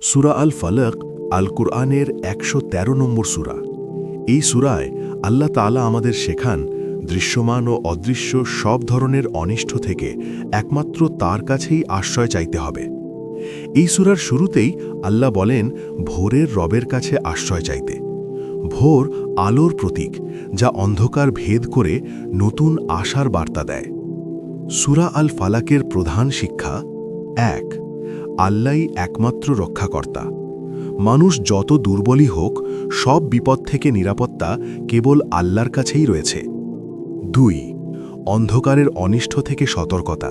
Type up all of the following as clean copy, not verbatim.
সূরা আল ফালাক আল কুরআনের ১১৩ নম্বর সূরা। এই সূরায় আল্লাহ তাআলা আমাদের শেখান দৃশ্যমান ও অদৃশ্য সব ধরনের অনিষ্ট থেকে একমাত্র তার কাছেই আশ্রয় চাইতে হবে। এই সূরার শুরুতেই আল্লাহ বলেন ভোরের রবের কাছে আশ্রয় চাইতে। ভোর আলোর প্রতীক, যা অন্ধকার ভেদ করে নতুন আশার বার্তা দেয়। সূরা আল ফালাকের প্রধান শিক্ষা: ১. আল্লাহই একমাত্র রক্ষাকর্তা। মানুষ যত দুর্বলই হোক, সব বিপদ থেকে নিরাপত্তা কেবল আল্লাহর কাছেই রয়েছে। ২. অন্ধকারের অনিষ্ট থেকে সতর্কতা।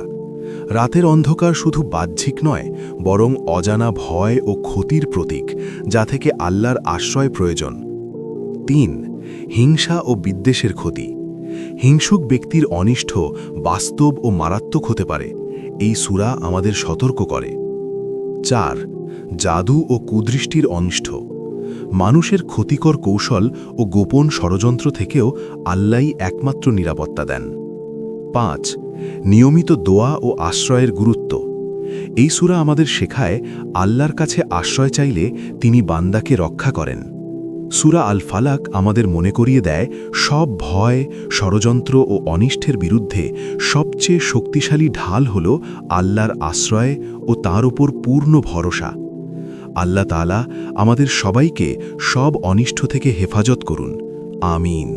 রাতের অন্ধকার শুধু বাহ্যিক নয়, বরং অজানা ভয় ও ক্ষতির প্রতীক, যা থেকে আল্লাহর আশ্রয় প্রয়োজন। ৩. হিংসা ও বিদ্বেষের ক্ষতি। হিংসুক ব্যক্তির অনিষ্ট বাস্তব ও মারাত্মক হতে পারে। এই সূরা আমাদের সতর্ক করে। ৪. জাদু ও কুদৃষ্টির অনিষ্ট। মানুষের ক্ষতিকর কৌশল ও গোপন ষড়যন্ত্র থেকেও আল্লাহই একমাত্র নিরাপত্তা দেন। ৫. নিয়মিত দোয়া ও আশ্রয়ের গুরুত্ব। এই সূরা আমাদের শেখায় আল্লাহর কাছে আশ্রয় চাইলে তিনি বান্দাকে রক্ষা করেন। সূরা আল ফালাক আমাদের মনে করিয়ে দেয় সব ভয়, ষড়যন্ত্র ও অনিষ্টের বিরুদ্ধে সবচেয়ে শক্তিশালী ঢাল হল আল্লাহর আশ্রয় ও তার উপর পূর্ণ ভরসা। আল্লাহ তাআলা আমাদের সবাইকে সব অনিষ্ট থেকে হেফাজত করুন। আমিন।